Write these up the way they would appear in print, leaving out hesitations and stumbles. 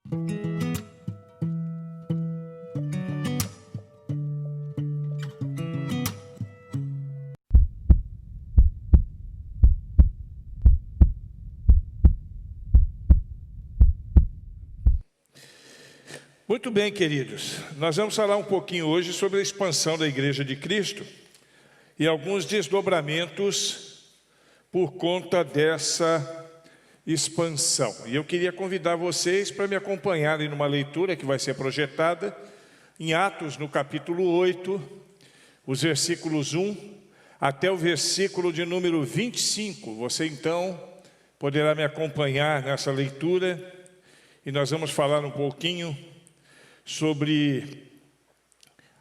Muito bem, queridos, nós vamos falar um pouquinho hoje sobre a expansão da Igreja de Cristo e alguns desdobramentos por conta dessa expansão. E eu queria convidar vocês para me acompanharem numa leitura que vai ser projetada em Atos, no capítulo 8, os versículos 1 até o versículo de número 25. Você então poderá me acompanhar nessa leitura e nós vamos falar um pouquinho sobre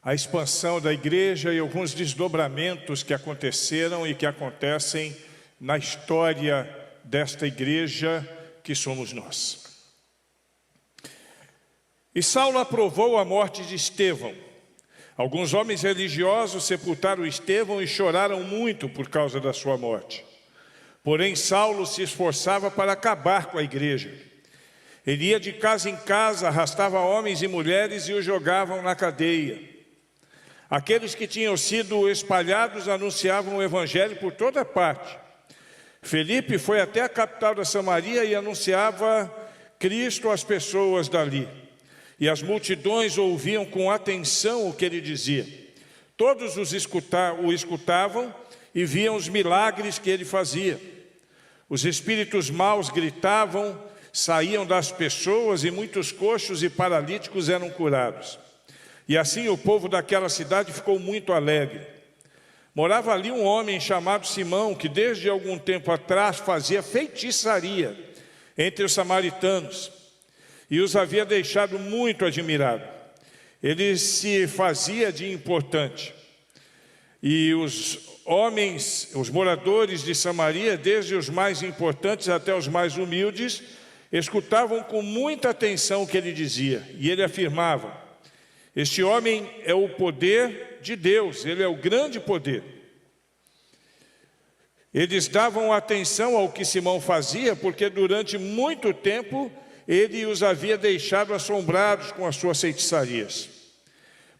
a expansão da igreja e alguns desdobramentos que aconteceram e que acontecem na história desta igreja que somos nós. E Saulo aprovou a morte de Estevão. Alguns homens religiosos sepultaram Estevão e choraram muito por causa da sua morte. Porém, Saulo se esforçava para acabar com a igreja. Ele ia de casa em casa, arrastava homens e mulheres e os jogavam na cadeia. Aqueles que tinham sido espalhados anunciavam o evangelho por toda parte. Felipe foi até a capital da Samaria e anunciava Cristo às pessoas dali. E as multidões ouviam com atenção o que ele dizia. Todos o escutavam e viam os milagres que ele fazia. Os espíritos maus gritavam, saíam das pessoas e muitos coxos e paralíticos eram curados. E assim o povo daquela cidade ficou muito alegre. Morava ali um homem chamado Simão, que desde algum tempo atrás fazia feitiçaria entre os samaritanos e os havia deixado muito admirados. Ele se fazia de importante. E os homens, os moradores de Samaria, desde os mais importantes até os mais humildes, escutavam com muita atenção o que ele dizia, e ele afirmava: este homem é o poder de Deus, ele é o grande poder. Eles davam atenção ao que Simão fazia, porque durante muito tempo ele os havia deixado assombrados com as suas feitiçarias.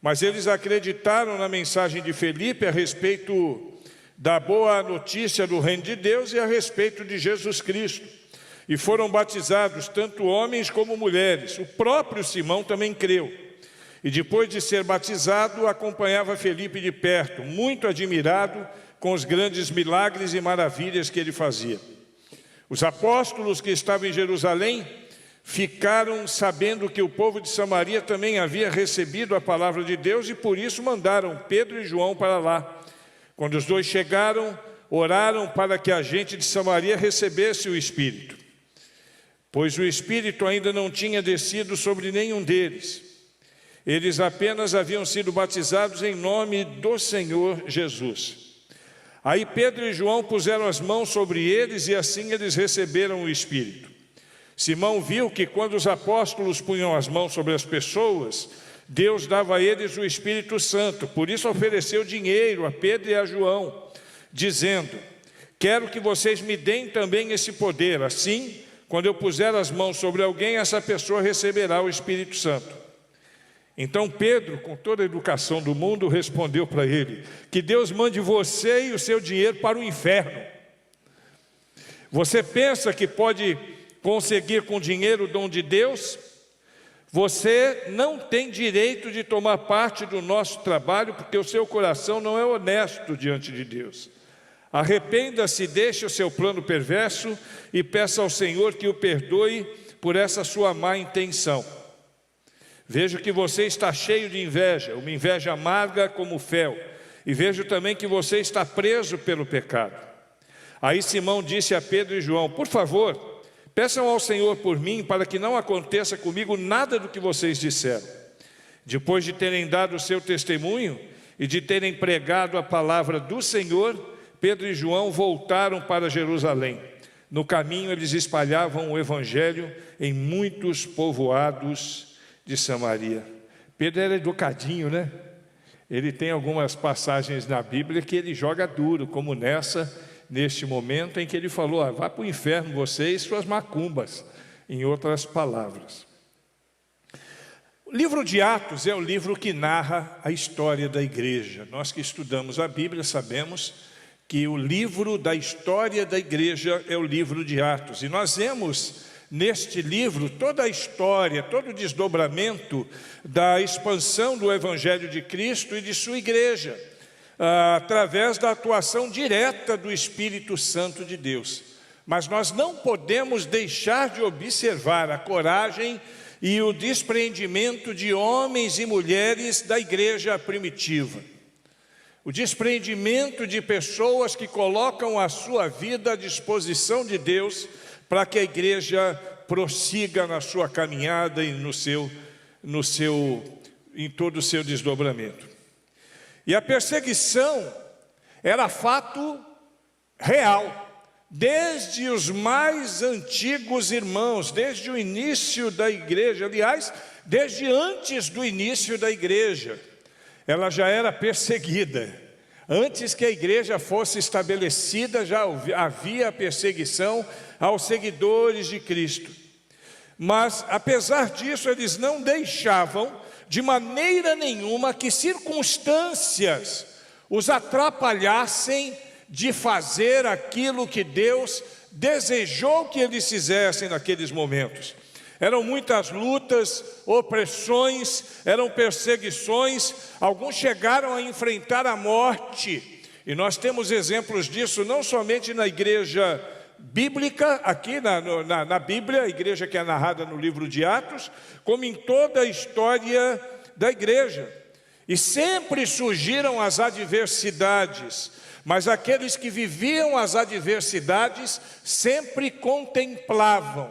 Mas eles acreditaram na mensagem de Felipe a respeito da boa notícia do reino de Deus e a respeito de Jesus Cristo. E foram batizados tanto homens como mulheres. O próprio Simão também creu. E depois de ser batizado, acompanhava Felipe de perto, muito admirado com os grandes milagres e maravilhas que ele fazia. Os apóstolos que estavam em Jerusalém ficaram sabendo que o povo de Samaria também havia recebido a palavra de Deus e por isso mandaram Pedro e João para lá. Quando os dois chegaram, oraram para que a gente de Samaria recebesse o Espírito, pois o Espírito ainda não tinha descido sobre nenhum deles. Eles apenas haviam sido batizados em nome do Senhor Jesus. Aí Pedro e João puseram as mãos sobre eles e assim eles receberam o Espírito. Simão viu que quando os apóstolos punham as mãos sobre as pessoas, Deus dava a eles o Espírito Santo. Por isso ofereceu dinheiro a Pedro e a João, dizendo: quero que vocês me deem também esse poder, assim, quando eu puser as mãos sobre alguém, essa pessoa receberá o Espírito Santo. Então Pedro, com toda a educação do mundo, respondeu para ele: que Deus mande você e o seu dinheiro para o inferno. Você pensa que pode conseguir com dinheiro o dom de Deus? Você não tem direito de tomar parte do nosso trabalho, porque o seu coração não é honesto diante de Deus. Arrependa-se, deixe o seu plano perverso e peça ao Senhor que o perdoe por essa sua má intenção. Vejo que você está cheio de inveja, uma inveja amarga como fel, e vejo também que você está preso pelo pecado. Aí Simão disse a Pedro e João: por favor, peçam ao Senhor por mim, para que não aconteça comigo nada do que vocês disseram. Depois de terem dado o seu testemunho e de terem pregado a palavra do Senhor, Pedro e João voltaram para Jerusalém. No caminho eles espalhavam o evangelho em muitos povoados de Samaria. Pedro era educadinho, né? Ele tem algumas passagens na Bíblia que ele joga duro, como neste momento em que ele falou: vá para o inferno vocês e suas macumbas, em outras palavras. O livro de Atos é o livro que narra a história da igreja. Nós que estudamos a Bíblia sabemos que o livro da história da igreja é o livro de Atos. E nós vemos neste livro toda a história, todo o desdobramento da expansão do Evangelho de Cristo e de sua igreja, através da atuação direta do Espírito Santo de Deus. Mas nós não podemos deixar de observar a coragem e o despreendimento de homens e mulheres da igreja primitiva. O despreendimento de pessoas que colocam a sua vida à disposição de Deus para que a igreja prossiga na sua caminhada e em todo o seu desdobramento. E a perseguição era fato real. Desde os mais antigos irmãos, desde o início da igreja, aliás, desde antes do início da igreja, ela já era perseguida. Antes que a igreja fosse estabelecida, já havia perseguição aos seguidores de Cristo. Mas, apesar disso, eles não deixavam de maneira nenhuma que circunstâncias os atrapalhassem de fazer aquilo que Deus desejou que eles fizessem naqueles momentos. Eram muitas lutas, opressões, eram perseguições, alguns chegaram a enfrentar a morte. E nós temos exemplos disso não somente na igreja bíblica, aqui na Bíblia, a igreja que é narrada no livro de Atos, como em toda a história da igreja. E sempre surgiram as adversidades, mas aqueles que viviam as adversidades sempre contemplavam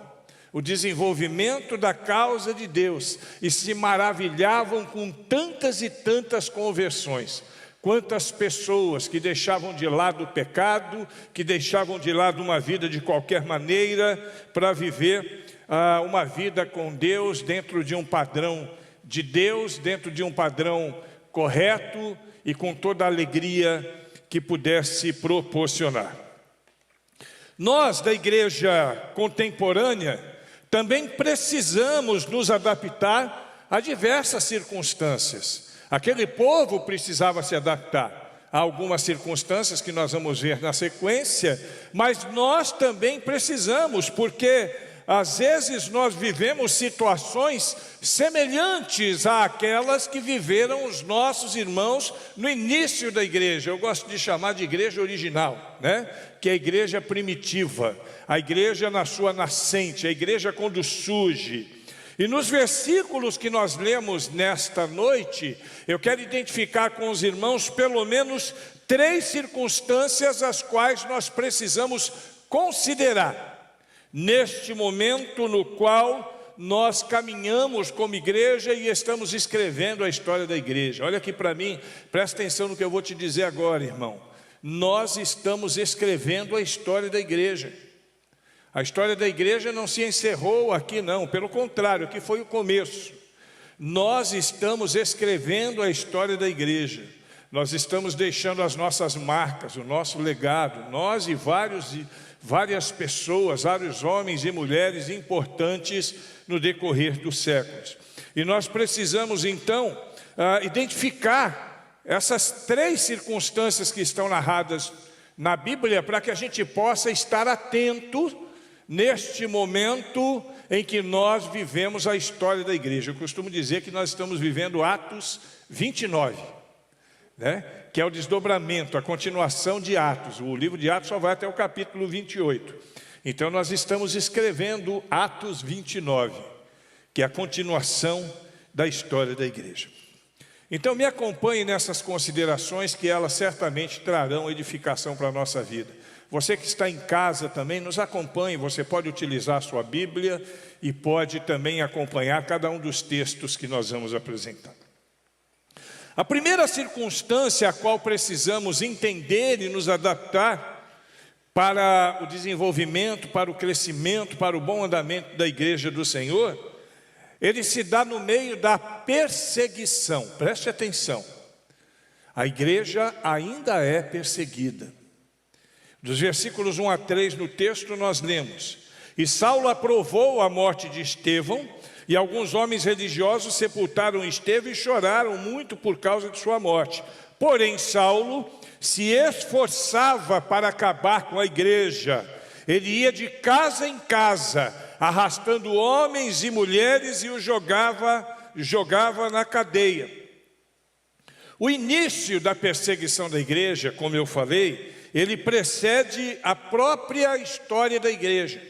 o desenvolvimento da causa de Deus e se maravilhavam com tantas e tantas conversões. Quantas pessoas que deixavam de lado o pecado, que deixavam de lado uma vida de qualquer maneira para viver uma vida com Deus dentro de um padrão de Deus, dentro de um padrão correto e com toda a alegria que pudesse proporcionar. Nós, da igreja contemporânea, também precisamos nos adaptar a diversas circunstâncias. Aquele povo precisava se adaptar a algumas circunstâncias que nós vamos ver na sequência, mas nós também precisamos, porque às vezes nós vivemos situações semelhantes àquelas que viveram os nossos irmãos no início da igreja. Eu gosto de chamar de igreja original, né? Que é a igreja primitiva, a igreja na sua nascente, a igreja quando surge. E nos versículos que nós lemos nesta noite, eu quero identificar com os irmãos pelo menos 3 circunstâncias as quais nós precisamos considerar neste momento no qual nós caminhamos como igreja e estamos escrevendo a história da igreja. Olha aqui para mim, presta atenção no que eu vou te dizer agora, irmão. Nós estamos escrevendo a história da igreja. A história da igreja não se encerrou aqui não, pelo contrário, aqui foi o começo. Nós estamos escrevendo a história da igreja. Nós estamos deixando as nossas marcas, o nosso legado, nós e várias pessoas, vários homens e mulheres importantes no decorrer dos séculos. E nós precisamos então identificar essas 3 circunstâncias que estão narradas na Bíblia para que a gente possa estar atento neste momento em que nós vivemos a história da igreja. Eu costumo dizer que nós estamos vivendo Atos 29, né? Que é o desdobramento, a continuação de Atos. O livro de Atos só vai até o capítulo 28. Então nós estamos escrevendo Atos 29, que é a continuação da história da igreja. Então me acompanhe nessas considerações que elas certamente trarão edificação para a nossa vida. Você que está em casa também, nos acompanhe. Você pode utilizar a sua Bíblia e pode também acompanhar cada um dos textos que nós vamos apresentar. A primeira circunstância a qual precisamos entender e nos adaptar para o desenvolvimento, para o crescimento, para o bom andamento da igreja do Senhor, ele se dá no meio da perseguição. Preste atenção. A igreja ainda é perseguida. Dos versículos 1 a 3 no texto nós lemos: E Saulo aprovou a morte de Estevão, E alguns homens religiosos sepultaram Estevão e choraram muito por causa de sua morte. Porém, Saulo se esforçava para acabar com a igreja. Ele ia de casa em casa, arrastando homens e mulheres e os jogava na cadeia. O início da perseguição da igreja, como eu falei, ele precede a própria história da igreja,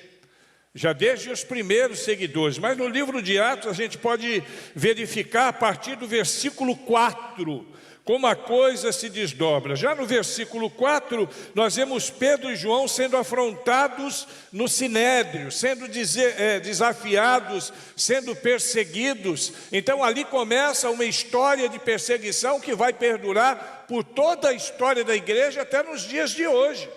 já desde os primeiros seguidores. Mas no livro de Atos a gente pode verificar a partir do versículo 4, como a coisa se desdobra. Já no versículo 4, nós vemos Pedro e João sendo afrontados no Sinédrio, sendo desafiados, sendo perseguidos. Então ali começa uma história de perseguição que vai perdurar por toda a história da igreja até nos dias de hoje.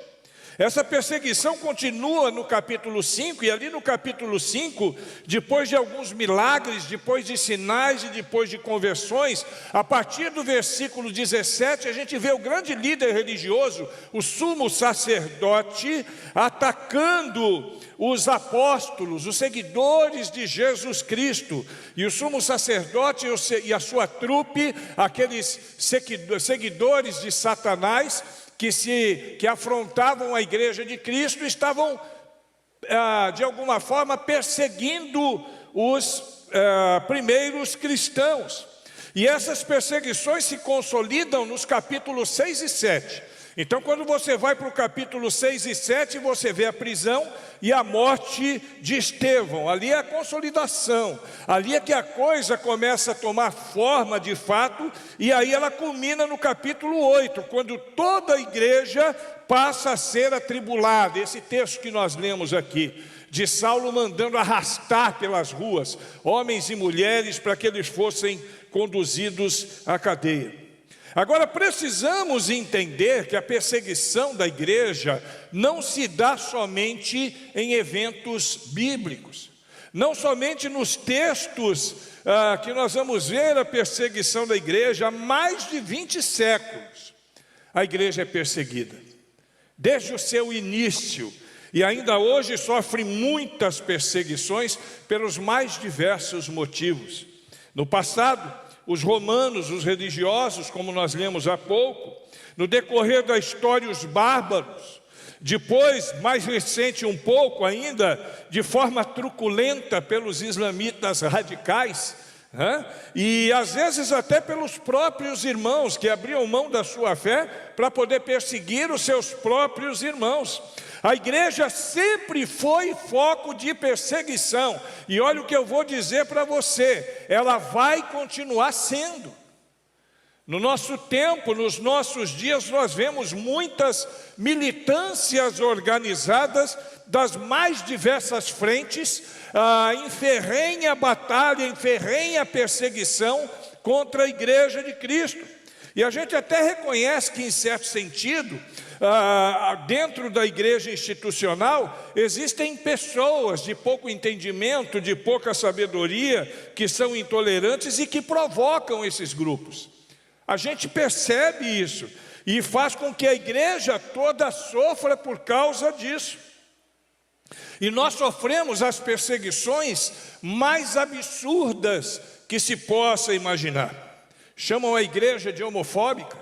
Essa perseguição continua no capítulo 5, e ali no capítulo 5, depois de alguns milagres, depois de sinais e depois de conversões, a partir do versículo 17, a gente vê o grande líder religioso, o sumo sacerdote, atacando os apóstolos, os seguidores de Jesus Cristo. E o sumo sacerdote e a sua trupe, aqueles seguidores de Satanás, que afrontavam a igreja de Cristo, estavam, de alguma forma, perseguindo os primeiros cristãos. E essas perseguições se consolidam nos capítulos 6 e 7. Então, quando você vai para o capítulo 6 e 7, você vê a prisão e a morte de Estevão. Ali é a consolidação, ali é que a coisa começa a tomar forma de fato, e aí ela culmina no capítulo 8, quando toda a igreja passa a ser atribulada. Esse texto que nós lemos aqui, de Saulo mandando arrastar pelas ruas homens e mulheres para que eles fossem conduzidos à cadeia. Agora, precisamos entender que a perseguição da igreja não se dá somente em eventos bíblicos. Não somente nos textos que nós vamos ver a perseguição da igreja. Há mais de 20 séculos a igreja é perseguida, desde o seu início. E ainda hoje sofre muitas perseguições pelos mais diversos motivos. No passado, os romanos, os religiosos, como nós lemos há pouco, no decorrer da história, os bárbaros, depois, mais recente um pouco ainda, de forma truculenta pelos islamitas radicais, e às vezes até pelos próprios irmãos, que abriam mão da sua fé para poder perseguir os seus próprios irmãos. A igreja sempre foi foco de perseguição, e olha o que eu vou dizer para você, ela vai continuar sendo. No nosso tempo, nos nossos dias, nós vemos muitas militâncias organizadas das mais diversas frentes, em ferrenha batalha, em ferrenha perseguição contra a igreja de Cristo. E a gente até reconhece que, em certo sentido, dentro da igreja institucional, existem pessoas de pouco entendimento, de pouca sabedoria, que são intolerantes e que provocam esses grupos. A gente percebe isso e faz com que a igreja toda sofra por causa disso. E nós sofremos as perseguições mais absurdas que se possa imaginar. Chamam a igreja de homofóbica,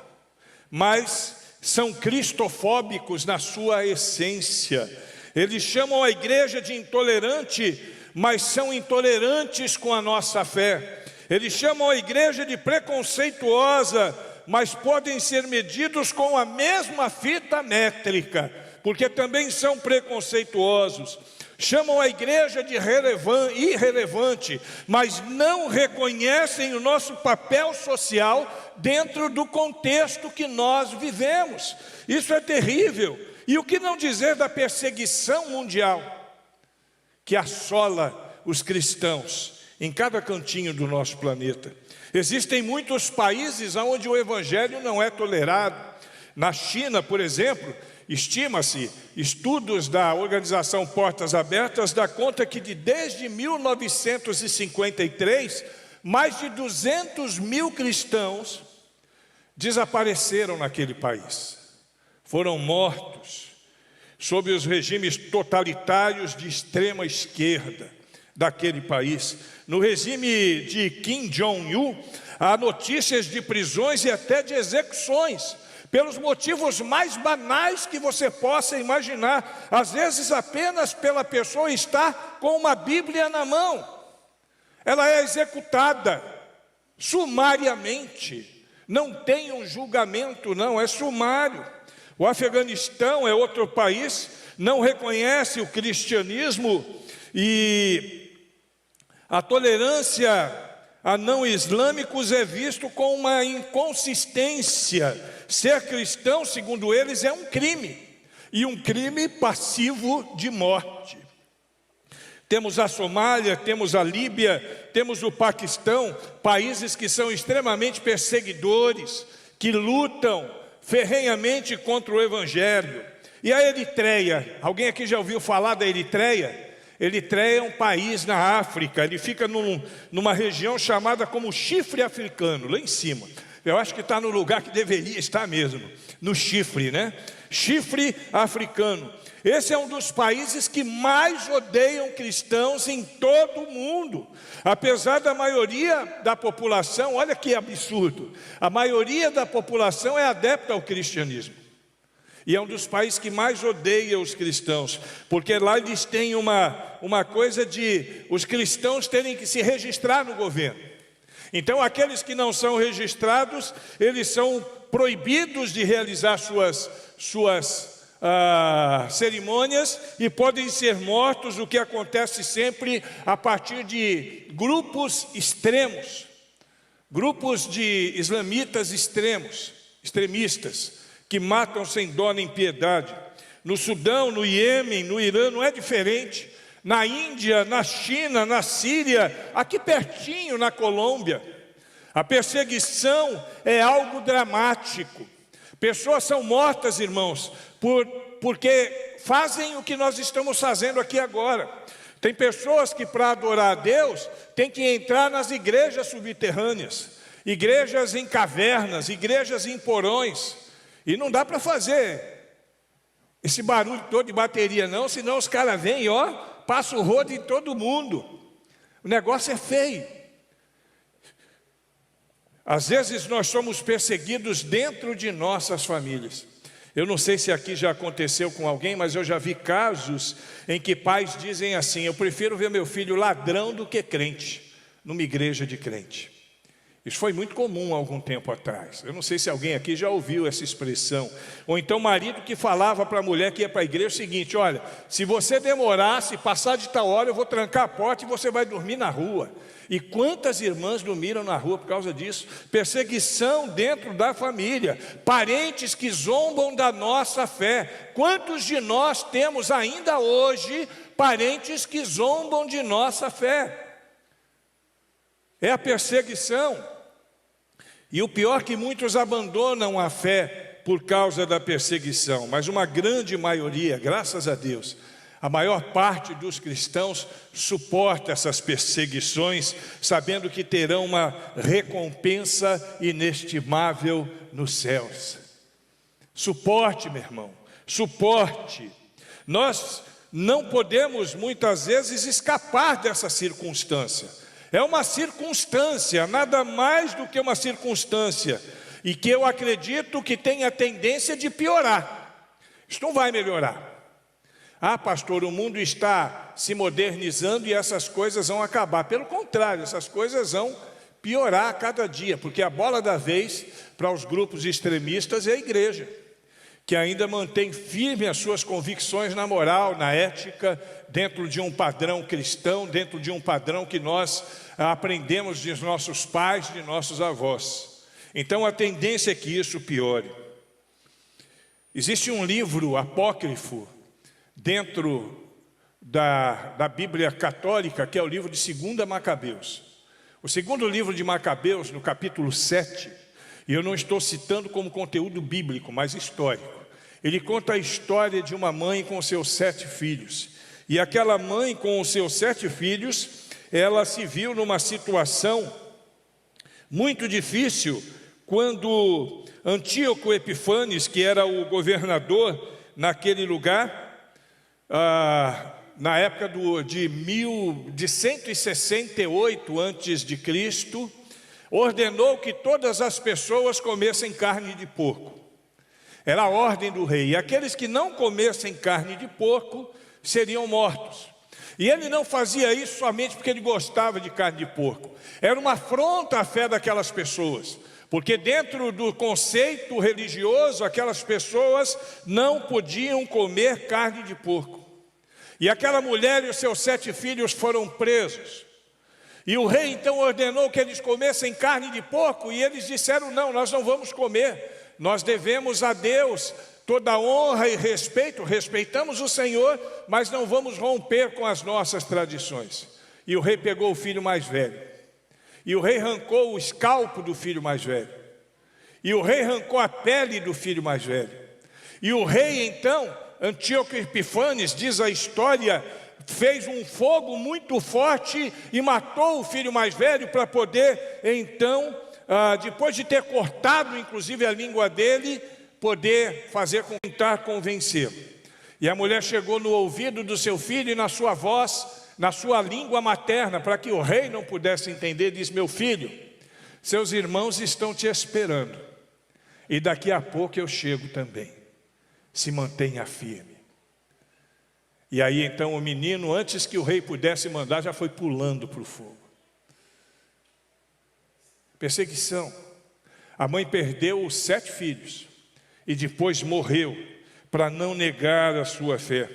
mas são cristofóbicos na sua essência. Eles chamam a igreja de intolerante, mas são intolerantes com a nossa fé. Eles chamam a igreja de preconceituosa, mas podem ser medidos com a mesma fita métrica, porque também são preconceituosos. Chamam a igreja de irrelevante, mas não reconhecem o nosso papel social dentro do contexto que nós vivemos. Isso é terrível. E o que não dizer da perseguição mundial que assola os cristãos em cada cantinho do nosso planeta? Existem muitos países onde o evangelho não é tolerado. Na China, por exemplo, estima-se, estudos da organização Portas Abertas dá conta que desde 1953, mais de 200 mil cristãos desapareceram naquele país. Foram mortos sob os regimes totalitários de extrema esquerda, daquele país. No regime de Kim Jong-un, há notícias de prisões e até de execuções, pelos motivos mais banais que você possa imaginar, às vezes apenas pela pessoa estar com uma Bíblia na mão. Ela é executada sumariamente, não tem um julgamento, não, é sumário. O Afeganistão é outro país, não reconhece o cristianismo e a tolerância a não islâmicos é visto com uma inconsistência. Ser cristão, segundo eles, é um crime, e um crime passivo de morte. Temos a Somália, temos a Líbia, temos o Paquistão, países que são extremamente perseguidores, que lutam ferrenhamente contra o Evangelho. E a Eritreia, alguém aqui já ouviu falar da Eritreia? Eritreia é um país na África, ele fica numa região chamada como Chifre Africano, lá em cima. Eu acho que está no lugar que deveria estar mesmo, no chifre, né? Chifre Africano. Esse é um dos países que mais odeiam cristãos em todo o mundo. Apesar da maioria da população, olha que absurdo, a maioria da população é adepta ao cristianismo. E é um dos países que mais odeia os cristãos, porque lá eles têm uma coisa de os cristãos terem que se registrar no governo. Então aqueles que não são registrados, eles são proibidos de realizar suas cerimônias e podem ser mortos, o que acontece sempre a partir de grupos extremos, grupos de islamitas extremistas, que matam sem dó nem piedade. No Sudão, no Iêmen, no Irã não é diferente. Na Índia, na China, na Síria, aqui pertinho na Colômbia. A perseguição é algo dramático. Pessoas são mortas, irmãos, porque fazem o que nós estamos fazendo aqui agora. Tem pessoas que para adorar a Deus tem que entrar nas igrejas subterrâneas, igrejas em cavernas, igrejas em porões. E não dá para fazer esse barulho todo de bateria não, senão os caras vêm e passam o rodo em todo mundo. O negócio é feio. Às vezes nós somos perseguidos dentro de nossas famílias. Eu não sei se aqui já aconteceu com alguém, mas eu já vi casos em que pais dizem assim: eu prefiro ver meu filho ladrão do que crente, numa igreja de crente. Isso foi muito comum há algum tempo atrás. Eu não sei se alguém aqui já ouviu essa expressão. Ou então marido que falava para a mulher que ia para a igreja o seguinte: olha, se você demorar, se passar de tal hora, eu vou trancar a porta e você vai dormir na rua. E quantas irmãs dormiram na rua por causa disso? Perseguição dentro da família, parentes que zombam da nossa fé. Quantos de nós temos ainda hoje parentes que zombam de nossa fé? É a perseguição. E o pior é que muitos abandonam a fé por causa da perseguição, mas uma grande maioria, graças a Deus, a maior parte dos cristãos suporta essas perseguições, sabendo que terão uma recompensa inestimável nos céus. Suporte, meu irmão, suporte. Nós não podemos muitas vezes escapar dessa circunstância. É uma circunstância, nada mais do que uma circunstância, e que eu acredito que tem a tendência de piorar. Isso não vai melhorar. Ah, pastor, o mundo está se modernizando e essas coisas vão acabar. Pelo contrário, essas coisas vão piorar a cada dia, porque a bola da vez para os grupos extremistas é a igreja, que ainda mantém firme as suas convicções na moral, na ética, dentro de um padrão cristão, dentro de um padrão que nós aprendemos de nossos pais, de nossos avós. Então a tendência é que isso piore. Existe um livro apócrifo dentro da Bíblia católica, que é o livro de 2 Macabeus. O segundo livro de Macabeus, no capítulo 7, e eu não estou citando como conteúdo bíblico, mas histórico. Ele conta a história de uma mãe com seus 7 filhos. E aquela mãe com os seus 7 filhos, ela se viu numa situação muito difícil, quando Antíoco Epifanes, que era o governador naquele lugar, na época de 168 antes de Cristo, ordenou que todas as pessoas comessem carne de porco. Era a ordem do rei. E aqueles que não comessem carne de porco seriam mortos. E ele não fazia isso somente porque ele gostava de carne de porco. Era uma afronta à fé daquelas pessoas. Porque dentro do conceito religioso, aquelas pessoas não podiam comer carne de porco. E aquela mulher e os seus 7 filhos foram presos. E o rei então ordenou que eles comessem carne de porco. E eles disseram, não, nós não vamos comer. Nós devemos a Deus toda honra e respeito, respeitamos o Senhor, mas não vamos romper com as nossas tradições. E o rei pegou o filho mais velho, e o rei arrancou o escalpo do filho mais velho, e o rei arrancou a pele do filho mais velho, e o rei então, Antíoco Epifanes, diz a história, fez um fogo muito forte e matou o filho mais velho para poder então, depois de ter cortado inclusive a língua dele, poder tentar convencê-lo. E a mulher chegou no ouvido do seu filho e na sua voz, na sua língua materna, para que o rei não pudesse entender, diz, meu filho, seus irmãos estão te esperando, e daqui a pouco eu chego também, se mantenha firme. E aí então o menino, antes que o rei pudesse mandar, já foi pulando para o fogo. Perseguição. A mãe perdeu os 7 filhos, e depois morreu, para não negar a sua fé.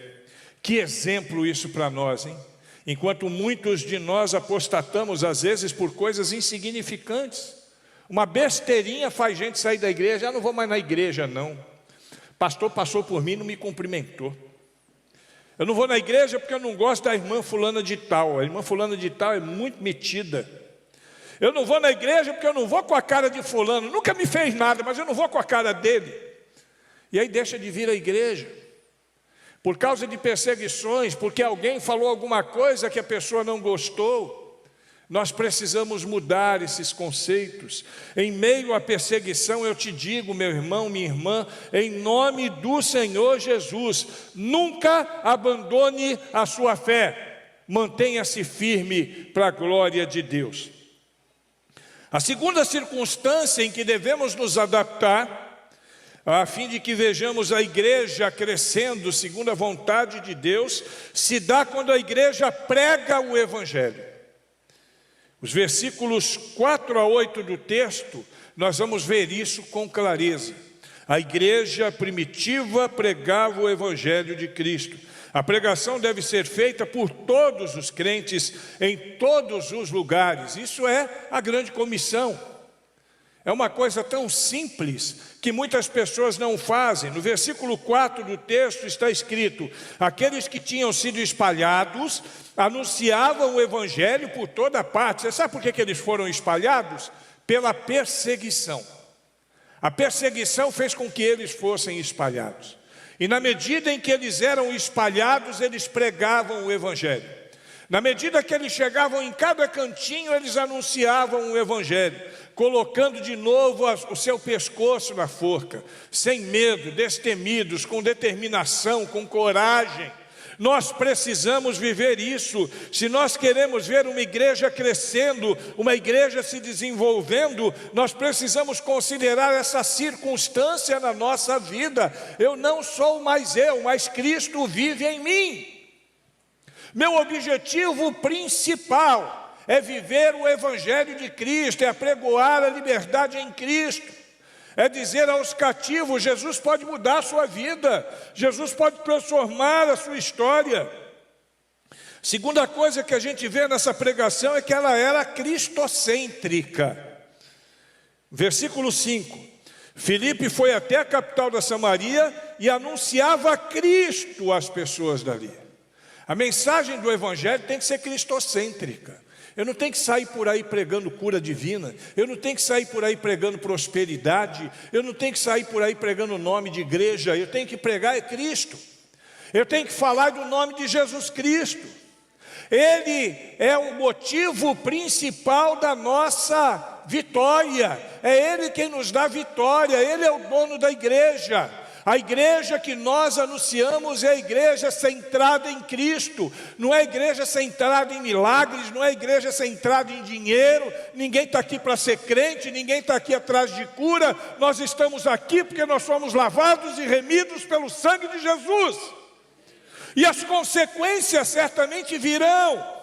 Que exemplo isso para nós, hein? Enquanto muitos de nós apostatamos, às vezes, por coisas insignificantes. Uma besteirinha faz gente sair da igreja, não vou mais na igreja não. Pastor passou por mim e não me cumprimentou. Eu não vou na igreja porque eu não gosto da irmã fulana de tal. A irmã fulana de tal é muito metida. Eu não vou na igreja porque eu não vou com a cara de fulano. Nunca me fez nada, mas eu não vou com a cara dele. E aí deixa de vir à igreja, por causa de perseguições, porque alguém falou alguma coisa que a pessoa não gostou. Nós precisamos mudar esses conceitos. Em meio à perseguição, eu te digo, meu irmão, minha irmã, em nome do Senhor Jesus, nunca abandone a sua fé, mantenha-se firme para a glória de Deus. A segunda circunstância em que devemos nos adaptar, a fim de que vejamos a igreja crescendo segundo a vontade de Deus, se dá quando a igreja prega o Evangelho. Os versículos 4 a 8 do texto, nós vamos ver isso com clareza. A igreja primitiva pregava o Evangelho de Cristo. A pregação deve ser feita por todos os crentes, em todos os lugares. Isso é a grande comissão. É uma coisa tão simples que muitas pessoas não fazem. No versículo 4 do texto está escrito: aqueles que tinham sido espalhados anunciavam o Evangelho por toda parte. Você sabe por que eles foram espalhados? Pela perseguição. A perseguição fez com que eles fossem espalhados. E na medida em que eles eram espalhados, eles pregavam o Evangelho. Na medida que eles chegavam em cada cantinho, eles anunciavam o Evangelho, colocando de novo o seu pescoço na forca, sem medo, destemidos, com determinação, com coragem. Nós precisamos viver isso. Se nós queremos ver uma igreja crescendo, uma igreja se desenvolvendo, nós precisamos considerar essa circunstância na nossa vida. Eu não sou mais eu, mas Cristo vive em mim. Meu objetivo principal é viver o Evangelho de Cristo, é apregoar a liberdade em Cristo, é dizer aos cativos: Jesus pode mudar a sua vida, Jesus pode transformar a sua história. Segunda coisa que a gente vê nessa pregação é que ela era cristocêntrica. Versículo 5: Filipe foi até a capital da Samaria e anunciava Cristo às pessoas dali. A mensagem do Evangelho tem que ser cristocêntrica. Eu não tenho que sair por aí pregando cura divina, eu não tenho que sair por aí pregando prosperidade, eu não tenho que sair por aí pregando o nome de igreja. Eu tenho que pregar é Cristo. Eu tenho que falar do nome de Jesus Cristo. Ele é o motivo principal da nossa vitória. É Ele quem nos dá vitória, Ele é o dono da igreja. A igreja que nós anunciamos é a igreja centrada em Cristo, não é a igreja centrada em milagres, não é a igreja centrada em dinheiro. Ninguém está aqui para ser crente, ninguém está aqui atrás de cura. Nós estamos aqui porque nós somos lavados e remidos pelo sangue de Jesus, e as consequências certamente virão,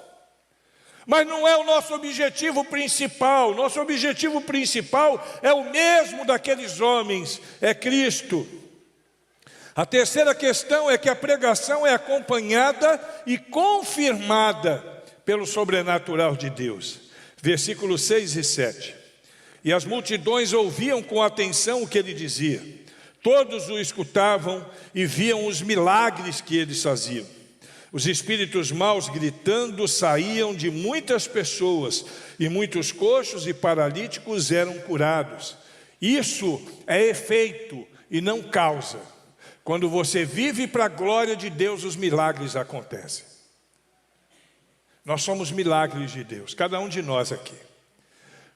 mas não é o nosso objetivo principal. Nosso objetivo principal é o mesmo daqueles homens, é Cristo. A terceira questão é que a pregação é acompanhada e confirmada pelo sobrenatural de Deus. Versículos 6 e 7. E as multidões ouviam com atenção o que ele dizia. Todos o escutavam e viam os milagres que eles faziam. Os espíritos maus, gritando, saíam de muitas pessoas, e muitos coxos e paralíticos eram curados. Isso é efeito e não causa. Quando você vive para a glória de Deus, os milagres acontecem. Nós somos milagres de Deus, cada um de nós aqui.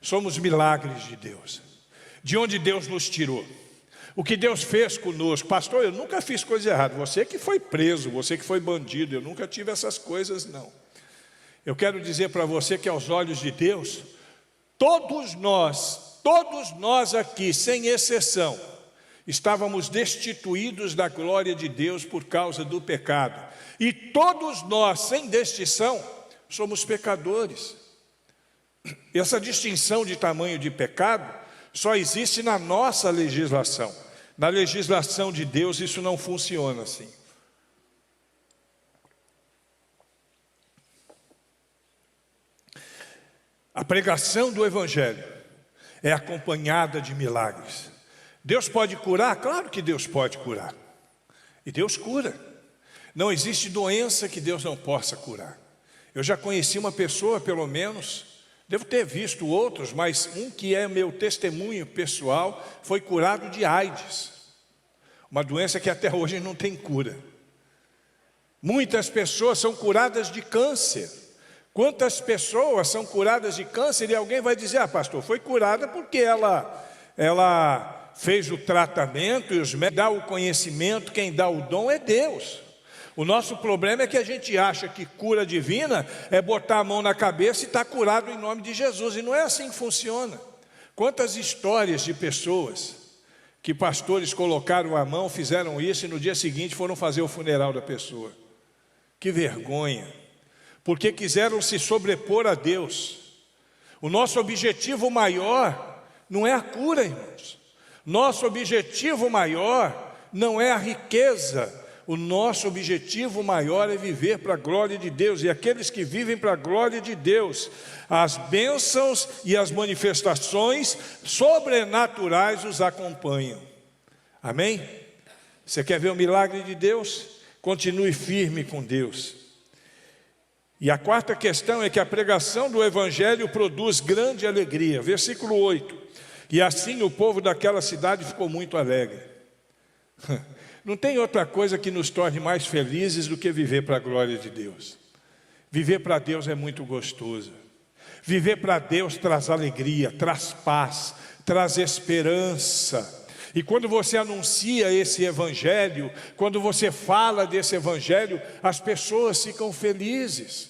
Somos milagres de Deus. De onde Deus nos tirou. O que Deus fez conosco. Pastor, eu nunca fiz coisa errada. Você que foi preso, você que foi bandido. Eu nunca tive essas coisas, não. Eu quero dizer para você que aos olhos de Deus, todos nós aqui, sem exceção, estávamos destituídos da glória de Deus por causa do pecado. E todos nós, sem distinção, somos pecadores. Essa distinção de tamanho de pecado só existe na nossa legislação. Na legislação de Deus isso não funciona assim. A pregação do Evangelho é acompanhada de milagres. Deus pode curar? Claro que Deus pode curar. E Deus cura. Não existe doença que Deus não possa curar. Eu já conheci uma pessoa, pelo menos, devo ter visto outros, mas um que é meu testemunho pessoal, foi curado de AIDS. Uma doença que até hoje não tem cura. Muitas pessoas são curadas de câncer. Quantas pessoas são curadas de câncer e alguém vai dizer, pastor, foi curada porque ela fez o tratamento e os médicos dão o conhecimento, quem dá o dom é Deus. O nosso problema é que a gente acha que cura divina é botar a mão na cabeça e estar curado em nome de Jesus, e não é assim que funciona. Quantas histórias de pessoas que pastores colocaram a mão, fizeram isso e no dia seguinte foram fazer o funeral da pessoa. Que vergonha, porque quiseram se sobrepor a Deus. O nosso objetivo maior não é a cura, irmãos. Nosso objetivo maior não é a riqueza. O nosso objetivo maior é viver para a glória de Deus. E aqueles que vivem para a glória de Deus, as bênçãos e as manifestações sobrenaturais os acompanham. Amém? Você quer ver o milagre de Deus? Continue firme com Deus. E a quarta questão é que a pregação do Evangelho produz grande alegria. Versículo 8. E assim o povo daquela cidade ficou muito alegre. Não tem outra coisa que nos torne mais felizes do que viver para a glória de Deus. Viver para Deus é muito gostoso. Viver para Deus traz alegria, traz paz, traz esperança. E quando você anuncia esse Evangelho, quando você fala desse Evangelho, as pessoas ficam felizes.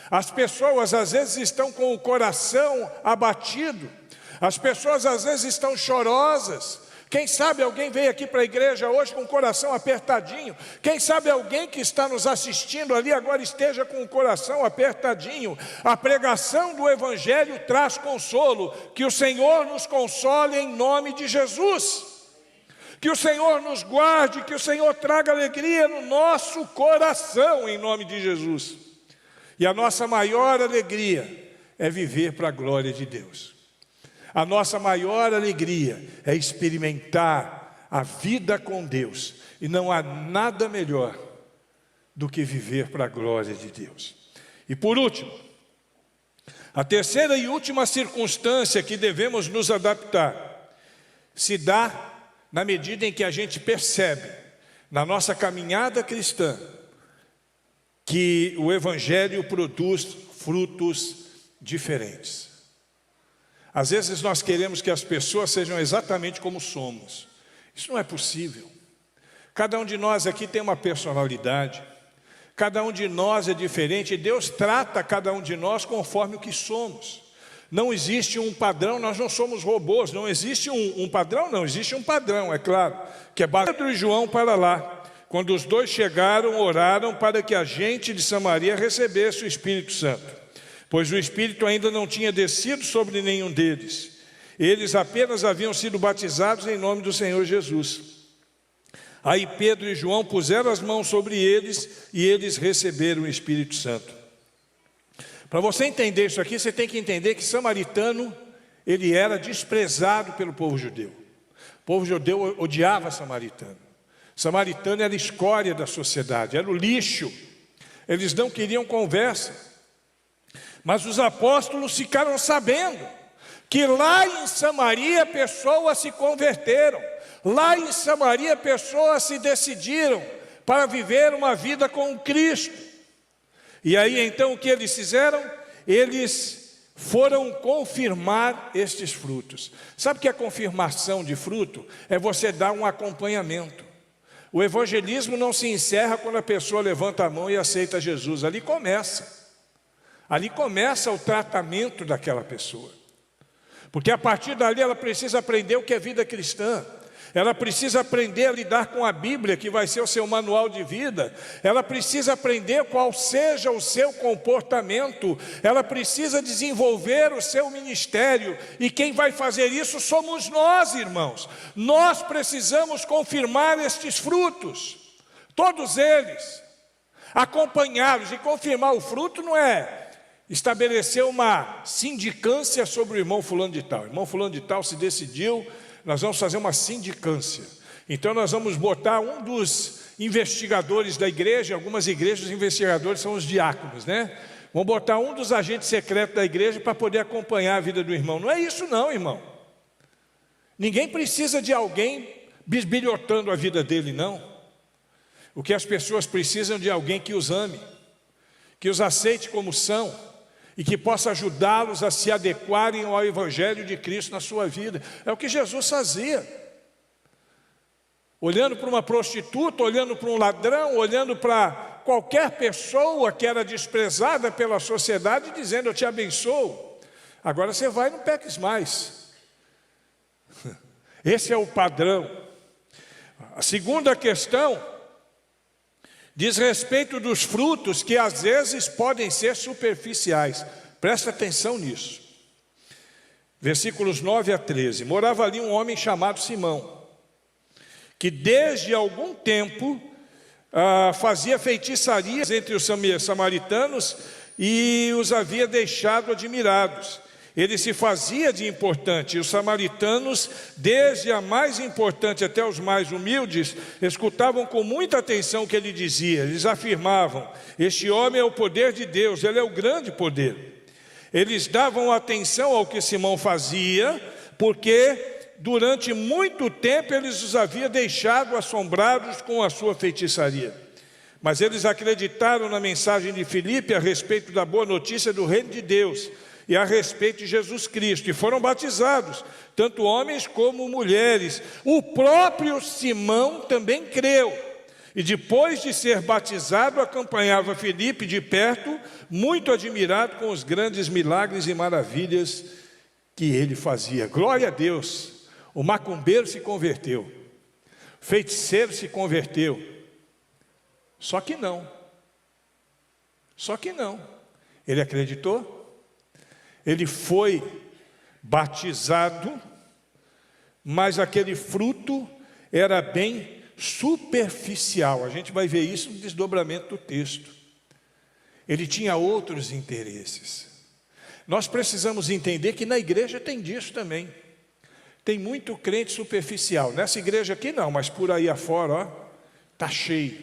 As pessoas às vezes estão com o coração abatido. As pessoas às vezes estão chorosas. Quem sabe alguém veio aqui para a igreja hoje com o coração apertadinho. Quem sabe alguém que está nos assistindo ali agora esteja com o coração apertadinho. A pregação do Evangelho traz consolo. Que o Senhor nos console em nome de Jesus. Que o Senhor nos guarde, que o Senhor traga alegria no nosso coração em nome de Jesus. E a nossa maior alegria é viver para a glória de Deus. A nossa maior alegria é experimentar a vida com Deus. E não há nada melhor do que viver para a glória de Deus. E por último, a terceira e última circunstância que devemos nos adaptar se dá na medida em que a gente percebe, na nossa caminhada cristã, que o Evangelho produz frutos diferentes. Às vezes nós queremos que as pessoas sejam exatamente como somos. Isso não é possível. Cada um de nós aqui tem uma personalidade. Cada um de nós é diferente e Deus trata cada um de nós conforme o que somos. Não existe um padrão, nós não somos robôs, não existe um padrão, não, existe um padrão, é claro, que é Pedro e João para lá. Quando os dois chegaram, oraram para que a gente de Samaria recebesse o Espírito Santo, pois o Espírito ainda não tinha descido sobre nenhum deles. Eles apenas haviam sido batizados em nome do Senhor Jesus. Aí Pedro e João puseram as mãos sobre eles e eles receberam o Espírito Santo. Para você entender isso aqui, você tem que entender que samaritano, ele era desprezado pelo povo judeu. O povo judeu odiava samaritano. Samaritano era a escória da sociedade, era o lixo. Eles não queriam conversa. Mas os apóstolos ficaram sabendo que lá em Samaria pessoas se converteram. Lá em Samaria pessoas se decidiram para viver uma vida com Cristo. E aí então o que eles fizeram? Eles foram confirmar estes frutos. Sabe o que é confirmação de fruto? É você dar um acompanhamento. O evangelismo não se encerra quando a pessoa levanta a mão e aceita Jesus. Ali começa. Ali começa o tratamento daquela pessoa. Porque a partir dali ela precisa aprender o que é vida cristã. Ela precisa aprender a lidar com a Bíblia, que vai ser o seu manual de vida. Ela precisa aprender qual seja o seu comportamento. Ela precisa desenvolver o seu ministério. E quem vai fazer isso somos nós, irmãos. Nós precisamos confirmar estes frutos. Todos eles. Acompanhá-los e confirmar o fruto não é estabelecer uma sindicância sobre o irmão fulano de tal. O irmão fulano de tal se decidiu, nós vamos fazer uma sindicância. Então nós vamos botar um dos investigadores da igreja, algumas igrejas os investigadores são os diáconos, né? Vamos botar um dos agentes secretos da igreja para poder acompanhar a vida do irmão. Não é isso não, irmão. Ninguém precisa de alguém bisbilhotando a vida dele, não. O que as pessoas precisam de alguém que os ame, que os aceite como são, e que possa ajudá-los a se adequarem ao Evangelho de Cristo na sua vida. É o que Jesus fazia. Olhando para uma prostituta, olhando para um ladrão, olhando para qualquer pessoa que era desprezada pela sociedade, dizendo: eu te abençoo, agora você vai e não peques mais. Esse é o padrão. A segunda questão diz respeito dos frutos que às vezes podem ser superficiais. Presta atenção nisso. Versículos 9 a 13. Morava ali um homem chamado Simão, que desde algum tempo fazia feitiçarias entre os samaritanos e os havia deixado admirados. Ele se fazia de importante, e os samaritanos, desde a mais importante até os mais humildes, escutavam com muita atenção o que ele dizia. Eles afirmavam: este homem é o poder de Deus, ele é o grande poder. Eles davam atenção ao que Simão fazia, porque durante muito tempo eles os havia deixado assombrados com a sua feitiçaria. Mas eles acreditaram na mensagem de Filipe a respeito da boa notícia do reino de Deus e a respeito de Jesus Cristo, e foram batizados, tanto homens como mulheres. O próprio Simão também creu, e depois de ser batizado, acompanhava Filipe de perto, muito admirado com os grandes milagres e maravilhas que ele fazia. Glória a Deus! O macumbeiro se converteu, o feiticeiro se converteu, só que não, ele acreditou. Ele foi batizado, mas aquele fruto era bem superficial. A gente vai ver isso no desdobramento do texto. Ele tinha outros interesses. Nós precisamos entender que na igreja tem disso também. Tem muito crente superficial. Nessa igreja aqui não, mas por aí afora, ó, está cheio.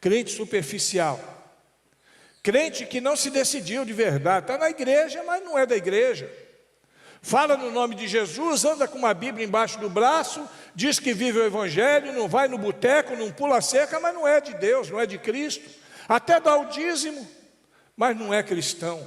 Crente superficial. Crente que não se decidiu de verdade, está na igreja, mas não é da igreja. Fala no nome de Jesus, anda com uma Bíblia embaixo do braço, diz que vive o Evangelho, não vai no boteco, não pula cerca, mas não é de Deus, não é de Cristo. Até dá o dízimo, mas não é cristão.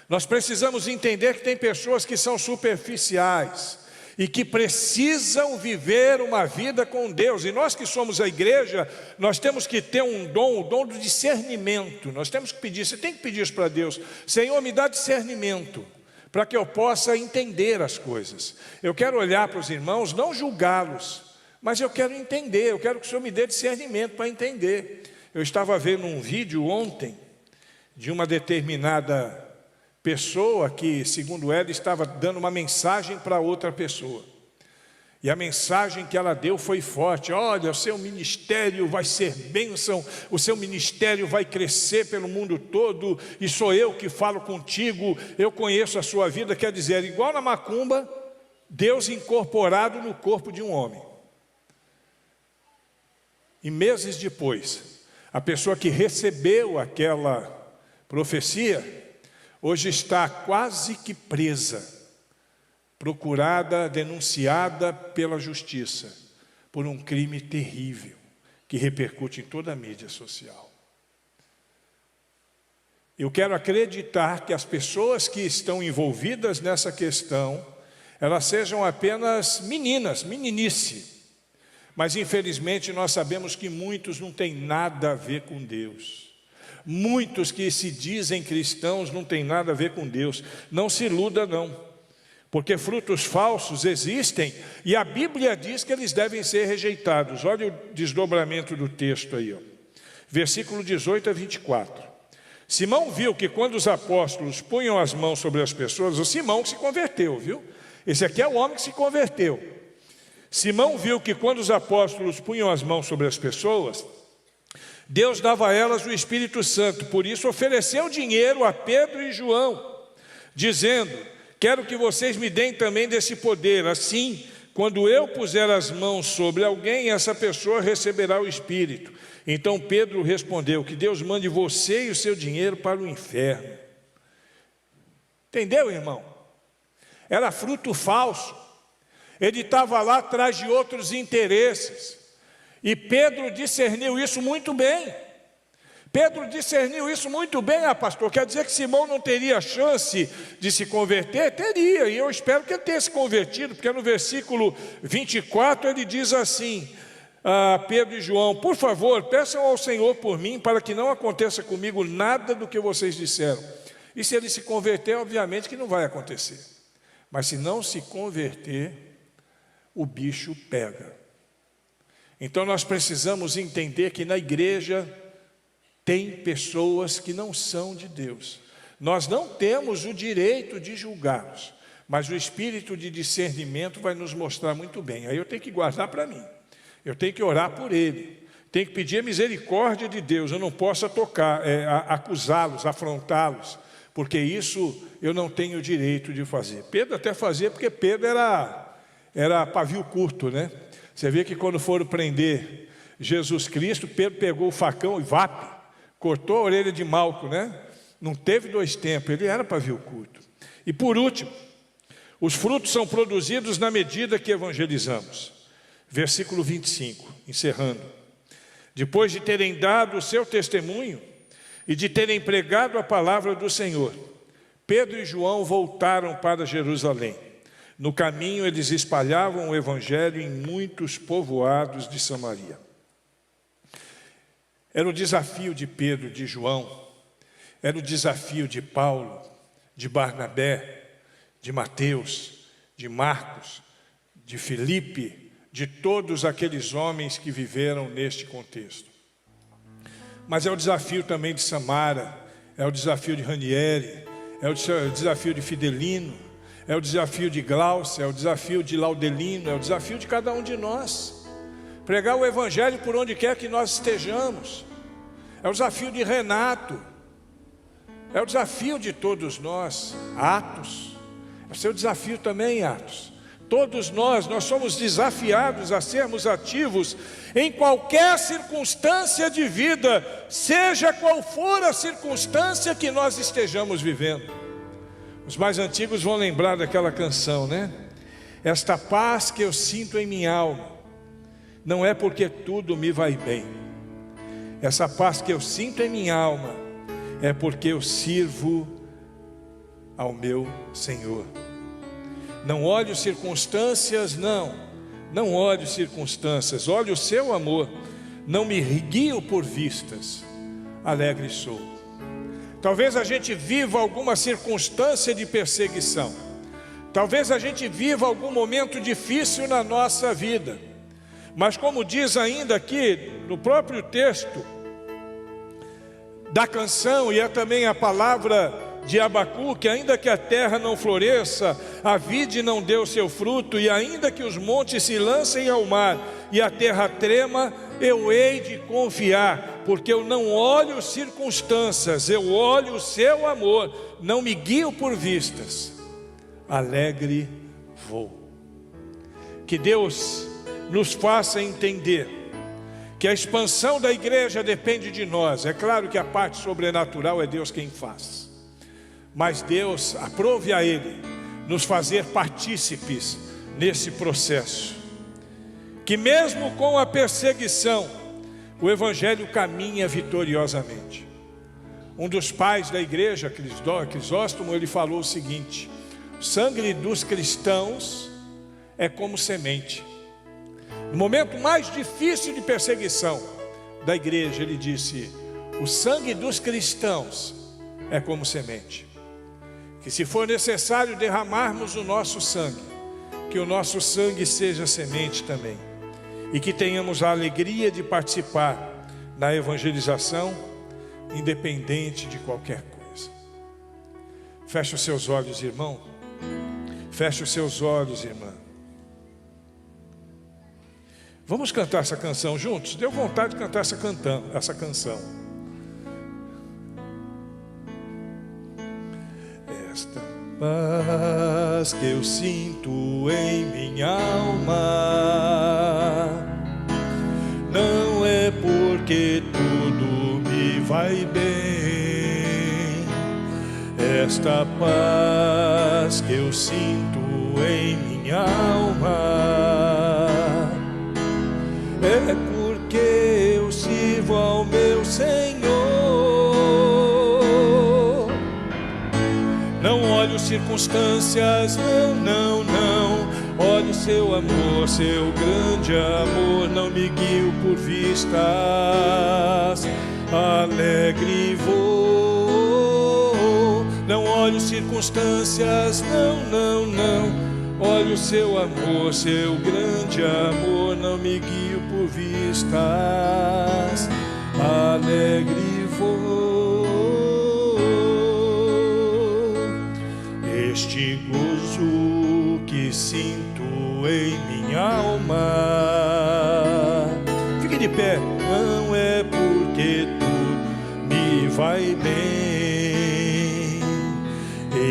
Nós precisamos entender que tem pessoas que são superficiais, e que precisam viver uma vida com Deus. E nós que somos a igreja, nós temos que ter um dom, o dom do discernimento. Nós temos que pedir, você tem que pedir isso para Deus: Senhor, me dá discernimento, para que eu possa entender as coisas. Eu quero olhar para os irmãos, não julgá-los, mas eu quero entender, eu quero que o Senhor me dê discernimento para entender. Eu estava vendo um vídeo ontem, de uma determinada pessoa que, segundo ela, estava dando uma mensagem para outra pessoa. E a mensagem que ela deu foi forte: olha, o seu ministério vai ser bênção, o seu ministério vai crescer pelo mundo todo, e sou eu que falo contigo, eu conheço a sua vida. Quer dizer, igual na macumba, Deus incorporado no corpo de um homem. E meses depois, a pessoa que recebeu aquela profecia, hoje está quase que presa, procurada, denunciada pela justiça, por um crime terrível, que repercute em toda a mídia social. Eu quero acreditar que as pessoas que estão envolvidas nessa questão, elas sejam apenas meninas, meninice. Mas infelizmente nós sabemos que muitos não têm nada a ver com Deus. Muitos que se dizem cristãos não têm nada a ver com Deus. Não se iluda não, porque frutos falsos existem e a Bíblia diz que eles devem ser rejeitados. Olha o desdobramento do texto aí, ó. Versículo 18 a 24. Simão viu que quando os apóstolos punham as mãos sobre as pessoas, o Simão que se converteu, viu? Esse aqui é o homem que se converteu. Simão viu que quando os apóstolos punham as mãos sobre as pessoas, Deus dava a elas o Espírito Santo. Por isso ofereceu dinheiro a Pedro e João, dizendo: quero que vocês me deem também desse poder. Assim, quando eu puser as mãos sobre alguém, essa pessoa receberá o Espírito. Então Pedro respondeu: que Deus mande você e o seu dinheiro para o inferno. Entendeu, irmão? Era fruto falso. Ele estava lá atrás de outros interesses. E Pedro discerniu isso muito bem. Pedro discerniu isso muito bem. Ah, pastor, quer dizer que Simão não teria chance de se converter? Teria, e eu espero que ele tenha se convertido, porque no versículo 24 ele diz assim: Pedro e João, por favor, peçam ao Senhor por mim, para que não aconteça comigo nada do que vocês disseram. E se ele se converter, obviamente que não vai acontecer. Mas se não se converter, o bicho pega. Então nós precisamos entender que na igreja tem pessoas que não são de Deus. Nós não temos o direito de julgá-los, mas o espírito de discernimento vai nos mostrar muito bem. Aí eu tenho que guardar para mim, eu tenho que orar por ele, tenho que pedir a misericórdia de Deus. Eu não posso acusá-los, afrontá-los, porque isso eu não tenho o direito de fazer. Pedro até fazia, porque Pedro era pavio curto, né? Você vê que quando foram prender Jesus Cristo, Pedro pegou o facão e cortou a orelha de Malco, né? Não teve dois tempos, ele era pavio curto. E por último, os frutos são produzidos na medida que evangelizamos. Versículo 25, encerrando. Depois de terem dado o seu testemunho e de terem pregado a palavra do Senhor, Pedro e João voltaram para Jerusalém. No caminho eles espalhavam o evangelho em muitos povoados de Samaria. Era o desafio de Pedro, de João, era o desafio de Paulo, de Barnabé, de Mateus, de Marcos, de Filipe, de todos aqueles homens que viveram neste contexto. Mas é o desafio também de Samara, é o desafio de Ranieri, é o desafio de Fidelino, é o desafio de Glaucia, é o desafio de Laudelino, é o desafio de cada um de nós. Pregar o evangelho por onde quer que nós estejamos. É o desafio de Renato, é o desafio de todos nós. Atos, é o seu desafio também, Atos. Todos nós somos desafiados a sermos ativos em qualquer circunstância de vida, seja qual for a circunstância que nós estejamos vivendo. Os mais antigos vão lembrar daquela canção, né? Esta paz que eu sinto em minha alma, não é porque tudo me vai bem. Essa paz que eu sinto em minha alma, é porque eu sirvo ao meu Senhor. Não olhe as circunstâncias, não olhe as circunstâncias, olhe o seu amor. Não me guio por vistas, alegre sou. Talvez a gente viva alguma circunstância de perseguição, talvez a gente viva algum momento difícil na nossa vida, mas como diz ainda aqui no próprio texto da canção, e é também a palavra de Abacuque, ainda que a terra não floresça, a vide não dê o seu fruto, e ainda que os montes se lancem ao mar e a terra trema, eu hei de confiar, porque eu não olho circunstâncias, eu olho o seu amor, não me guio por vistas, alegre vou. Que Deus nos faça entender que a expansão da igreja depende de nós. É claro que a parte sobrenatural é Deus quem faz, mas Deus, aprove a Ele nos fazer partícipes nesse processo. Que mesmo com a perseguição, o Evangelho caminha vitoriosamente. Um dos pais da igreja, Crisóstomo, ele falou o seguinte: o sangue dos cristãos é como semente. No momento mais difícil de perseguição da igreja, ele disse: o sangue dos cristãos é como semente. Que se for necessário derramarmos o nosso sangue, que o nosso sangue seja semente também, e que tenhamos a alegria de participar na evangelização, independente de qualquer coisa. Feche os seus olhos, irmão. Feche os seus olhos, irmã. Vamos cantar essa canção juntos? Deu vontade de cantar essa canção. Esta paz que eu sinto em minha alma não é porque tudo me vai bem. Esta paz que eu sinto em minha alma é porque eu sirvo ao meu Senhor. Não olho circunstâncias, não olho o seu amor, seu grande amor. Não me guio por vistas, alegre vou. Não olho circunstâncias, não olho o seu amor, seu grande amor. Não me guio por vistas, alegre vou. Este gozo que sinto em minha alma, fique de pé, não é porque tudo me vai bem.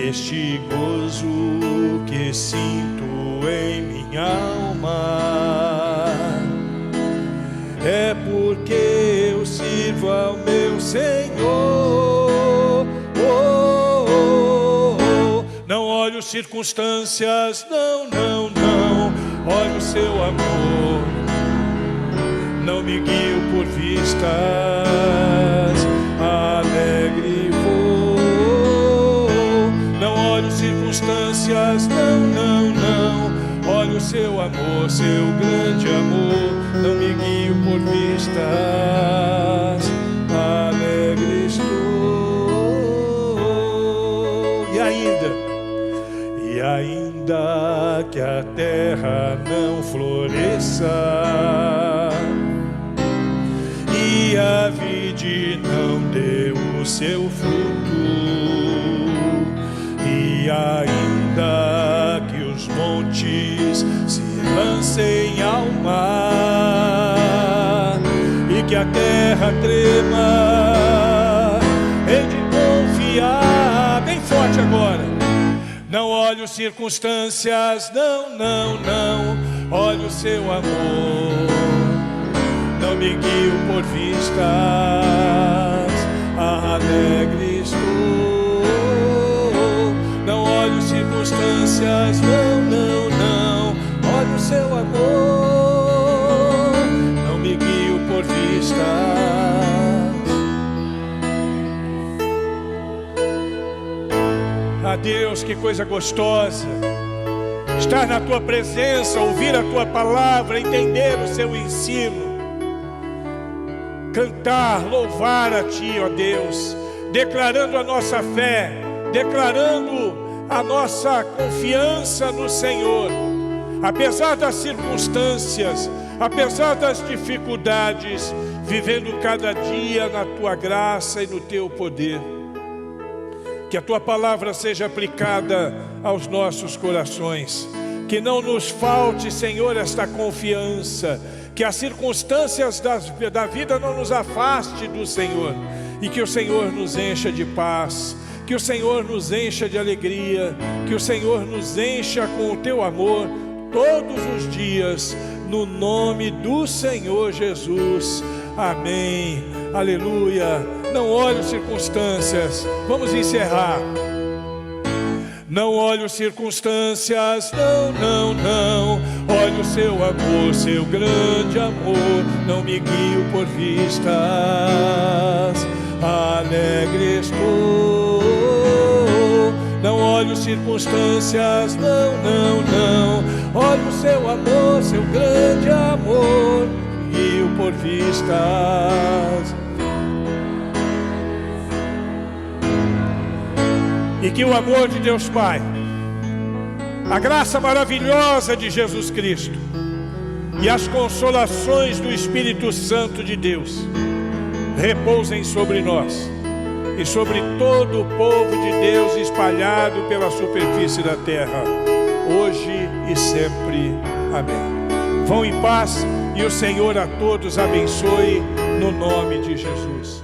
Este gozo que sinto em minha alma é porque eu sirvo ao meu Senhor. Não olho circunstâncias, não olho o seu amor. Não me guio por vistas, alegre vou. Não olho circunstâncias, não olho o seu amor, seu grande amor. Não me guio por vistas, alegre estou. E ainda que a terra não floresça e a vide não dê o seu fruto, e ainda que os montes se lancem ao mar e que a terra trema, hei de confiar. Bem forte agora. Não olho circunstâncias, não olho o seu amor. Não me guio por vistas, alegre estou. Não olho circunstâncias, não olho o seu amor. Não me guio por vistas. Ah, Deus, que coisa gostosa estar na tua presença, ouvir a tua palavra, entender o seu ensino, cantar, louvar a ti, ó Deus, declarando a nossa fé, declarando a nossa confiança no Senhor, apesar das circunstâncias, apesar das dificuldades, vivendo cada dia na tua graça e no teu poder. Que a tua palavra seja aplicada aos nossos corações, que não nos falte, Senhor, esta confiança, que as circunstâncias da vida não nos afaste do Senhor, e que o Senhor nos encha de paz, que o Senhor nos encha de alegria, que o Senhor nos encha com o teu amor todos os dias, no nome do Senhor Jesus. Amém, aleluia. Não olhe as circunstâncias, vamos encerrar. Não olhe as circunstâncias, não, não, não. Olhe o seu amor, seu grande amor. Não me guio por vistas, alegre estou. Não olhe as circunstâncias, não, não, não. Olhe o seu amor, seu grande amor. Guio por vistas. E que o amor de Deus Pai, a graça maravilhosa de Jesus Cristo e as consolações do Espírito Santo de Deus repousem sobre nós e sobre todo o povo de Deus espalhado pela superfície da terra, hoje e sempre. Amém. Vão em paz e o Senhor a todos abençoe, no nome de Jesus.